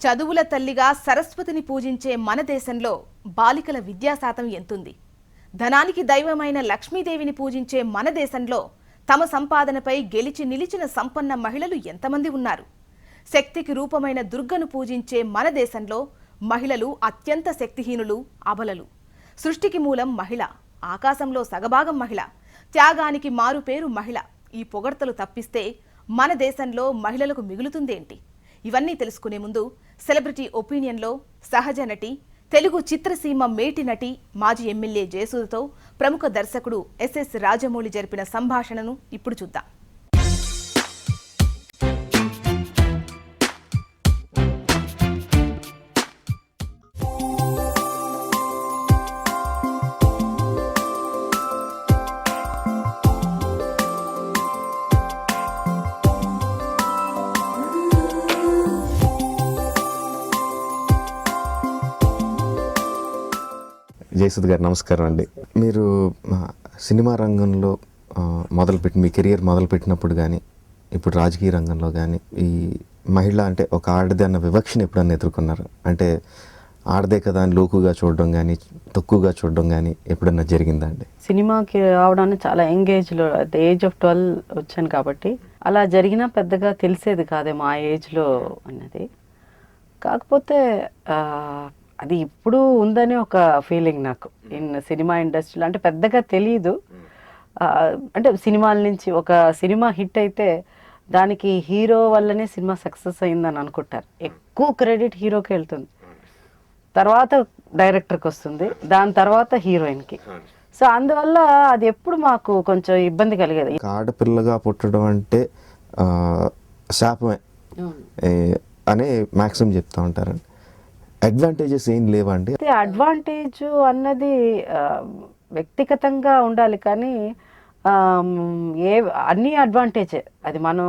చదువుల తల్లిగా సరస్వతిని పూజించే మన దేశంలో బాలికల విద్యాశాతం ఎంతుంది? ధనానికి దైవమైన లక్ష్మీదేవిని పూజించే మన దేశంలో తమ సంపాదనపై గెలిచి నిలిచిన సంపన్న మహిళలు ఎంతమంది ఉన్నారు? శక్తికి రూపమైన దుర్గను పూజించే మన దేశంలో మహిళలు అత్యంత శక్తిహీనులు, అబలలు. సృష్టికి మూలం మహిళ, ఆకాశంలో సగభాగం మహిళ, త్యాగానికి మారుపేరు మహిళ. ఈ పొగడ్తలు తప్పిస్తే మన దేశంలో మహిళలకు మిగులుతుందేంటి? ఇవన్నీ తెలుసుకునే ముందు సెలబ్రిటీ ఒపీనియన్లో సహజ నటి, తెలుగు చిత్రసీమ మేటి నటి, మాజీ ఎమ్మెల్యే జయసుధతో ప్రముఖ దర్శకుడు ఎస్ఎస్ రాజమౌళి జరిపిన సంభాషణను ఇప్పుడు చూద్దాం. జయసుధ గారు నమస్కారం అండి. మీరు సినిమా రంగంలో మీ కెరియర్ మొదలుపెట్టినప్పుడు కానీ ఇప్పుడు రాజకీయ రంగంలో కానీ ఈ మహిళ అంటే ఒక ఆడది అన్న వివక్షను ఎప్పుడన్నా ఎదుర్కొన్నారు? అంటే ఆడదే కదా అని లోకుగా చూడడం కానీ తక్కువగా చూడడం కానీ ఎప్పుడన్నా జరిగిందా అండి? సినిమాకి రావడానికి చాలా ఎంగేజ్లో అట్ ద ఏజ్ ఆఫ్ 12 వచ్చాను కాబట్టి అలా జరిగినా పెద్దగా తెలిసేది కాదేమో ఆ ఏజ్లో అన్నది. కాకపోతే అది ఇప్పుడు ఉందని ఒక ఫీలింగ్ నాకు సినిమా ఇండస్ట్రీలో. అంటే పెద్దగా తెలీదు, అంటే సినిమాల నుంచి ఒక సినిమా హిట్ అయితే దానికి హీరో వల్లనే సినిమా సక్సెస్ అయిందని అనుకుంటారు. ఎక్కువ క్రెడిట్ హీరోకి వెళ్తుంది, తర్వాత డైరెక్టర్కి వస్తుంది, దాని తర్వాత హీరోయిన్కి. సో అందువల్ల అది ఎప్పుడు మాకు కొంచెం ఇబ్బంది కలిగేది. ఆడపిల్లగా పుట్టడం అంటే శాపమే అని మ్యాక్సిమం చెప్తా ఉంటారండి. అడ్వాంటేజెస్ ఏం లేవండి? అడ్వాంటేజ్ అన్నది వ్యక్తిగతంగా ఉండాలి, కానీ అన్నీ అడ్వాంటేజే. అది మనం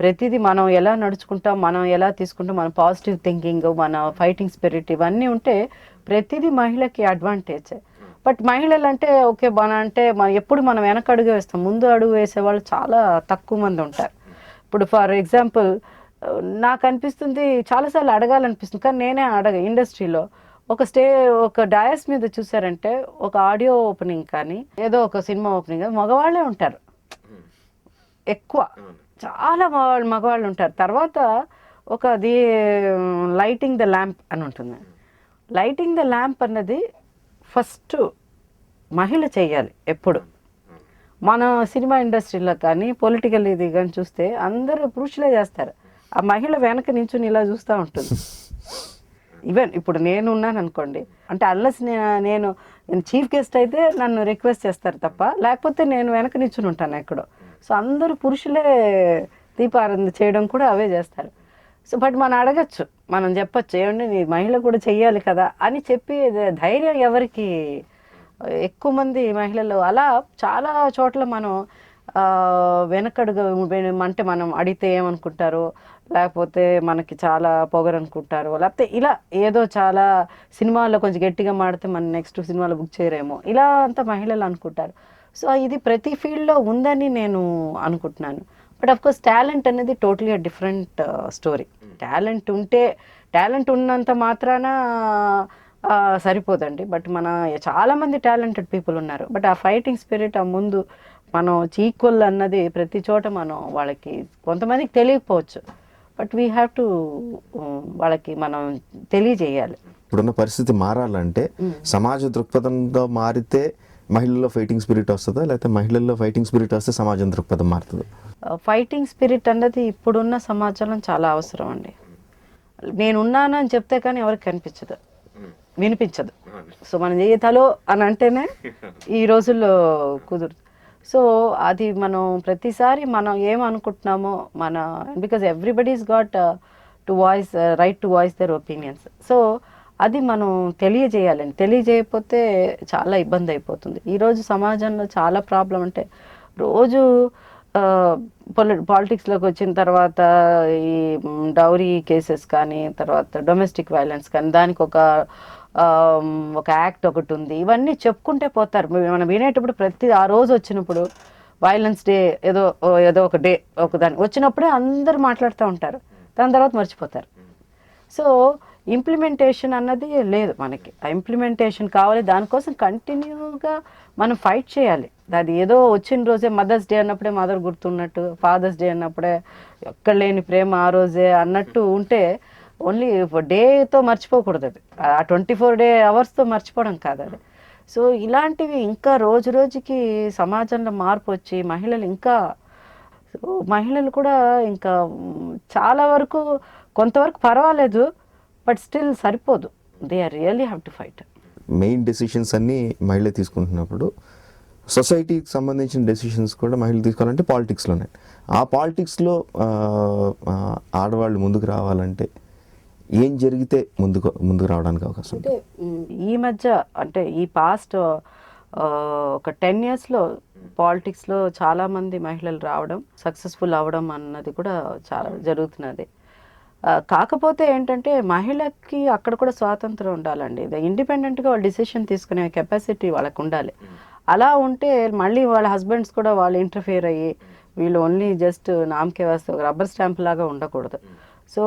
ప్రతిదీ మనం ఎలా నడుచుకుంటాం, మనం ఎలా తీసుకుంటాం, మన పాజిటివ్ థింకింగ్, మన ఫైటింగ్ స్పిరిట్ ఇవన్నీ ఉంటే ప్రతిదీ మహిళకి అడ్వాంటేజే. బట్ మహిళలు అంటే ఓకే అంటే ఎప్పుడు మనం వెనక అడుగు వేస్తాం, ముందు అడుగు వేసేవాళ్ళు చాలా తక్కువ మంది ఉంటారు. ఇప్పుడు ఫర్ ఎగ్జాంపుల్ నాకు అనిపిస్తుంది, చాలాసార్లు అడగాలనిపిస్తుంది, కానీ నేనే ఇండస్ట్రీలో ఒక డయాస్ మీద చూసారంటే ఒక ఆడియో ఓపెనింగ్ కానీ ఏదో ఒక సినిమా ఓపెనింగ్ మగవాళ్ళే ఉంటారు ఎక్కువ, చాలా మగవాళ్ళు ఉంటారు. తర్వాత లైటింగ్ ద ల్యాంప్ అని ఉంటుంది. లైటింగ్ ద ల్యాంప్ అన్నది ఫస్ట్ మహిళ చేయాలి ఎప్పుడు. మన సినిమా ఇండస్ట్రీలో కానీ పొలిటికల్ ఇది కానీ చూస్తే అందరూ పురుషులే చేస్తారు, ఆ మహిళ వెనక నించుని ఇలా చూస్తూ ఉంటుంది. ఈవెన్ ఇప్పుడు నేను ఉన్నాను అనుకోండి, అంటే అన్లెస్ నేను చీఫ్ గెస్ట్ అయితే నన్ను రిక్వెస్ట్ చేస్తారు తప్ప, లేకపోతే నేను వెనక నించుని ఉంటాను ఎక్కడో. సో అందరూ పురుషులే దీపారాధన చేయడం కూడా అవే చేస్తారు. సో బట్ మనం అడగచ్చు, మనం చెప్పచ్చు, ఏమండి నీ మహిళ కూడా చెయ్యాలి కదా అని చెప్పి ధైర్యం ఎవరికి? ఎక్కువ మంది మహిళలు అలా చాలా చోట్ల మనం వెనకడుగు అంటే మనం అడిగితే ఏమనుకుంటారో, లేకపోతే మనకి చాలా పొగరనుకుంటారో, లేకపోతే ఇలా ఏదో చాలా సినిమాల్లో కొంచెం గట్టిగా మాడితే మన నెక్స్ట్ సినిమాలో బుక్ చేయరేమో, ఇలా అంతా మహిళలు అనుకుంటారు. సో ఇది ప్రతి ఫీల్డ్లో ఉందని నేను అనుకుంటున్నాను. బట్ అఫ్కోర్స్ టాలెంట్ అనేది టోటలీ డిఫరెంట్ స్టోరీ. టాలెంట్ ఉన్నంత మాత్రాన సరిపోదండి. బట్ చాలామంది టాలెంటెడ్ పీపుల్ ఉన్నారు. బట్ ఆ ఫైటింగ్ స్పిరిట్, ఆ ముందు మనం ఈక్వల్ అన్నది ప్రతి చోట మనం వాళ్ళకి కొంతమందికి తెలియకపోవచ్చు, బట్ వీ హ్యావ్ టు వాళ్ళకి మనం తెలియజేయాలి. ఇప్పుడున్న పరిస్థితి మారాలంటే సమాజ దృక్పథంతో మారితే మహిళల్లో ఫైటింగ్ స్పిరిట్ వస్తుందా, లేకపోతే మహిళల్లో ఫైటింగ్ స్పిరిట్ వస్తే సమాజం దృక్పథం మారుతుందా? ఫైటింగ్ స్పిరిట్ అన్నది ఇప్పుడున్న సమాజంలో చాలా అవసరం అండి. నేనున్నాను అని చెప్తే కానీ ఎవరికి కనిపించదు, వినిపించదు. సో మనం చేయతలో అని అంటేనే ఈ రోజుల్లో కుదురు. సో అది మనం ప్రతిసారి మనం ఏమనుకుంటున్నామో because everybody's got right to voice their opinions. So అది మనం తెలియజేయాలండి. తెలియజేయకపోతే చాలా ఇబ్బంది అయిపోతుంది. ఈరోజు సమాజంలో చాలా ప్రాబ్లం. అంటే రోజు పాలిటిక్స్లోకి వచ్చిన తర్వాత ఈ డౌరీ కేసెస్ కానీ, తర్వాత డొమెస్టిక్ వైలెన్స్ కానీ, దానికి ఒక యాక్ట్ ఒకటి ఉంది. ఇవన్నీ చెప్పుకుంటే పోతారు. మనం వినేటప్పుడు ఆ రోజు వచ్చినప్పుడు వైలెన్స్ డే ఏదో ఒక డే దాని వచ్చినప్పుడే అందరూ మాట్లాడుతూ ఉంటారు, దాని తర్వాత మర్చిపోతారు. సో ఇంప్లిమెంటేషన్ అన్నది లేదు మనకి. ఆ ఇంప్లిమెంటేషన్ కావాలి, దానికోసం కంటిన్యూగా మనం ఫైట్ చేయాలి. అది ఏదో వచ్చిన రోజే మదర్స్ డే అన్నప్పుడే మదర్ గుర్తున్నట్టు, ఫాదర్స్ డే అన్నప్పుడే ఎక్కడ లేని ప్రేమ ఆ రోజే అన్నట్టు ఉంటే ఓన్లీ డేతో మర్చిపోకూడదు. అది ఆ 24 అవర్స్తో మర్చిపోవడం కాదు అది. సో ఇలాంటివి ఇంకా రోజు రోజుకి సమాజంలో మార్పు వచ్చి మహిళలు కూడా ఇంకా చాలా వరకు కొంతవరకు పర్వాలేదు, బట్ స్టిల్ సరిపోదు. They are really have to fight. Main decisions అన్నీ మహిళలు తీసుకుంటున్నప్పుడు సొసైటీకి సంబంధించిన డెసిషన్స్ కూడా మహిళలు తీసుకోవాలంటే పాలిటిక్స్లోనే. ఆ పాలిటిక్స్లో ఆడవాళ్ళు ముందుకు రావాలంటే ఏం జరిగితే ముందుకు రావడానికి అవకాశం ఉంది? ఈ మధ్య అంటే ఈ పాస్ట్ ఒక 10 yearsలో పాలిటిక్స్లో చాలామంది మహిళలు రావడం, సక్సెస్ఫుల్ అవ్వడం అన్నది కూడా చాలా జరుగుతున్నది. కాకపోతే ఏంటంటే మహిళకి అక్కడ కూడా స్వాతంత్రం ఉండాలండి. ఇండిపెండెంట్గా వాళ్ళు డిసిషన్ తీసుకునే కెపాసిటీ వాళ్ళకు ఉండాలి. అలా ఉంటే మళ్ళీ వాళ్ళ హస్బెండ్స్ కూడా వాళ్ళు ఇంటర్ఫియర్ అయ్యి వీళ్ళు ఓన్లీ జస్ట్ నామకే వాస్తే ఒక రబ్బర్ స్టాంప్ లాగా ఉండకూడదు. సో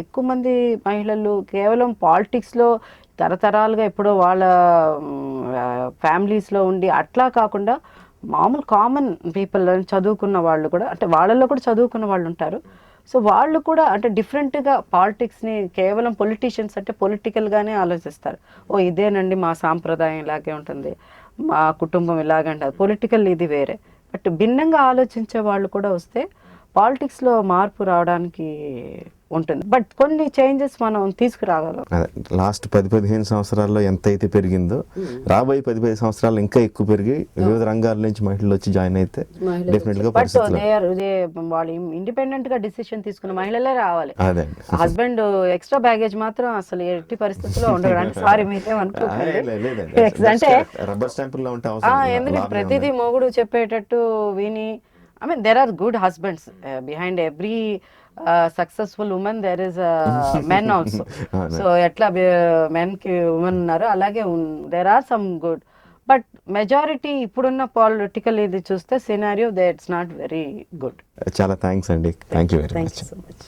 ఎక్కువ మంది మహిళలు కేవలం పాలిటిక్స్లో తరతరాలుగా ఎప్పుడో వాళ్ళ ఫ్యామిలీస్లో ఉండి అట్లా కాకుండా మామూలు కామన్ పీపుల్ చదువుకున్న వాళ్ళు కూడా, అంటే వాళ్ళల్లో కూడా చదువుకున్న వాళ్ళు ఉంటారు. సో వాళ్ళు కూడా అంటే డిఫరెంట్గా పాలిటిక్స్ని కేవలం పొలిటీషియన్స్ అంటే పొలిటికల్గానే ఆలోచిస్తారు. ఇదేనండి మా సాంప్రదాయం ఇలాగే ఉంటుంది, మా కుటుంబం ఇలాగే ఉంటుంది, పొలిటికల్ ఇది వేరే. బట్ భిన్నంగా ఆలోచించే వాళ్ళు కూడా వస్తే పాలిటిక్స్లో మార్పు రావడానికి ఉంటుంది. బట్ కొన్ని చేంజెస్ మనం తీసుకురాగలం. లాస్ట్ 10-15 సంవత్సరాల్లో ఎంత అయితే పెరిగిందో రాబోయే 10-15 సంవత్సరాలు ఇంకా ఎక్కువ పెరిగి వివిధ రంగాల నుంచి మహిళలు వచ్చి జాయిన్ అయితే డెఫినెట్గా వాళ్ళు ఇండిపెండెంట్ గా డిసిషన్ తీసుకున్న మహిళలే రావాలి. హస్బెండ్ ఎక్స్ట్రా బ్యాగేజ్ మాత్రం అసలు ఎట్టి పరిస్థితుల్లో ఉండదు. అంటే సారీ మీరేమనుకోకండి, అంటే ఎందుకంటే ప్రతిదీ మొగుడు చెప్పేటట్టు విని, there are good husbands behind every successful woman there is a men also. So etla men ki women unnaru alage there are some good, but majority ippudunna political idi chuste scenario that's not very good. Chala thanks andi. Thank you very much. Thank you so much.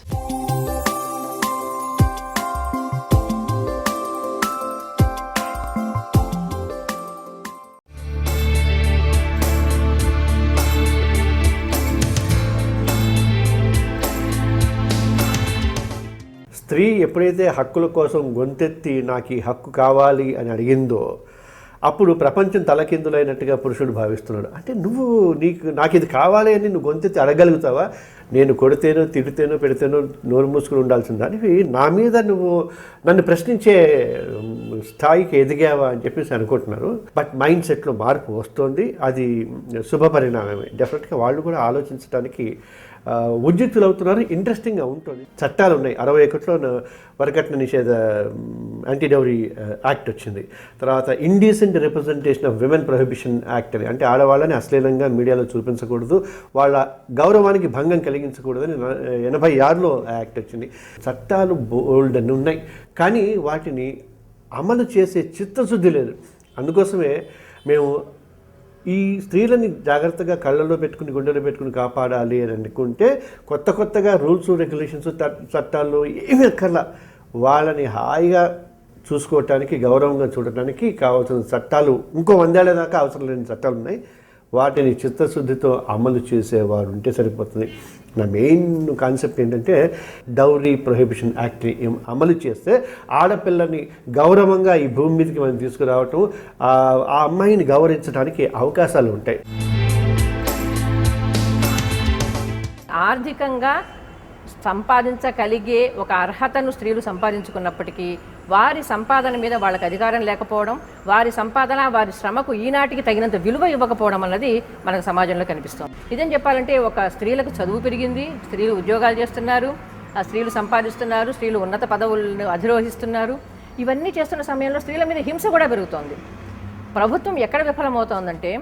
స్త్రీ ఎప్పుడైతే హక్కుల కోసం గొంతెత్తి నాకు ఈ హక్కు కావాలి అని అడిగిందో అప్పుడు ప్రపంచం తలకిందులైనట్టుగా పురుషుడు భావిస్తున్నాడు. అంటే నాకు ఇది కావాలి అని నువ్వు గొంతెత్తి అడగలుగుతావా? నేను కొడితేనో తిడితేనో పెడితేనో నోరు మూసుకుని ఉండాల్సిందా అని నా మీద నువ్వు నన్ను ప్రశ్నించే స్థాయికి ఎదిగావా అని చెప్పేసి అనుకుంటున్నారు. బట్ మైండ్ సెట్లో మార్పు వస్తుంది, అది శుభ పరిణామమే. డెఫినెట్గా వాళ్ళు కూడా ఆలోచించడానికి ఉద్యుక్తులు అవుతున్నారు. ఇంట్రెస్టింగ్గా ఉంటుంది. చట్టాలు ఉన్నాయి. 61లో వరకట్న నిషేధ యాంటీ డౌరీ యాక్ట్ వచ్చింది. తర్వాత indecent representation of women prohibition act అని, అంటే ఆడవాళ్ళని అశ్లీలంగా మీడియాలో చూపించకూడదు, వాళ్ళ గౌరవానికి భంగం కలిగించకూడదని 86లో యాక్ట్ వచ్చింది. చట్టాలు బోల్డ్ అని ఉన్నాయి, కానీ వాటిని అమలు చేసే చిత్తశుద్ధి లేదు. అందుకోసమే మేము ఈ స్త్రీలని జాగ్రత్తగా కళ్ళల్లో పెట్టుకుని గుండెలో పెట్టుకుని కాపాడాలి అని అనుకుంటే కొత్తగా రూల్స్ రెగ్యులేషన్స్ చట్టాలు ఏమీ అక్కర్లా. వాళ్ళని హాయిగా చూసుకోవటానికి, గౌరవంగా చూడటానికి కావాల్సిన చట్టాలు ఇంకో 100 ఏళ్ల దాకా అవసరం లేని చట్టాలు ఉన్నాయి. వాటిని చిత్తశుద్ధితో అమలు చేసేవారు ఉంటే సరిపోతుంది. నా మెయిన్ కాన్సెప్ట్ ఏంటంటే డౌరీ ప్రొహిబిషన్ యాక్ట్ని అమలు చేస్తే ఆడపిల్లని గౌరవంగా ఈ భూమి మీదకి మనం తీసుకురావటం, ఆ అమ్మాయిని గౌరవించడానికి అవకాశాలు ఉంటాయి. ఆర్థికంగా సంపాదించగలిగే ఒక అర్హతను స్త్రీలు సంపాదించుకున్నప్పటికీ వారి సంపాదన మీద వాళ్ళకి అధికారం లేకపోవడం, వారి సంపాదన వారి శ్రమకు ఈనాటికి తగినంత విలువ ఇవ్వకపోవడం అన్నది మనకు సమాజంలో కనిపిస్తుంది. ఇదేం చెప్పాలంటే ఒక స్త్రీలకు చదువు పెరిగింది, స్త్రీలు ఉద్యోగాలు చేస్తున్నారు, స్త్రీలు సంపాదిస్తున్నారు, స్త్రీలు ఉన్నత పదవులను అధిరోహిస్తున్నారు. ఇవన్నీ చేస్తున్న సమయంలో స్త్రీల మీద హింస కూడా పెరుగుతోంది. ప్రభుత్వం ఎక్కడ విఫలమవుతోందంటే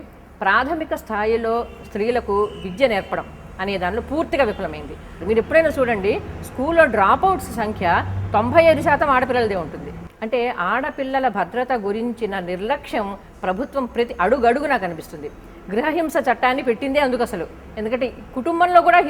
ప్రాథమిక స్థాయిలో స్త్రీలకు విద్య నేర్పడం అనే దానిలో పూర్తిగా విఫలమైంది. మీరు ఎప్పుడైనా చూడండి, స్కూల్లో డ్రాప్అవుట్స్ సంఖ్య 95% ఆడపిల్లలదే ఉంటుంది. అంటే ఆడపిల్లల భద్రత గురించిన నిర్లక్ష్యం ప్రభుత్వం ప్రతి అడుగడుగునా కనిపిస్తుంది. గృహహింస చట్టాన్ని పెట్టిందే అందుకు అసలు. ఎందుకంటే కుటుంబంలో కూడా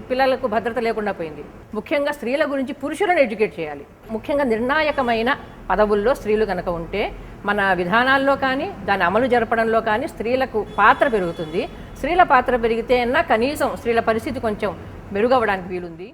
పిల్లలకు భద్రత లేకుండా పోయింది. ముఖ్యంగా స్త్రీల గురించి పురుషులను ఎడ్యుకేట్ చేయాలి. ముఖ్యంగా నిర్ణాయకమైన పదవుల్లో స్త్రీలు కనుక ఉంటే మన విధానాల్లో కానీ దాని అమలు జరపడంలో కానీ స్త్రీలకు పాత్ర పెరుగుతుంది. స్త్రీల పాత్ర పెరిగితే కనీసం స్త్రీల పరిస్థితి కొంచెం మెరుగవడానికి వీలుంది.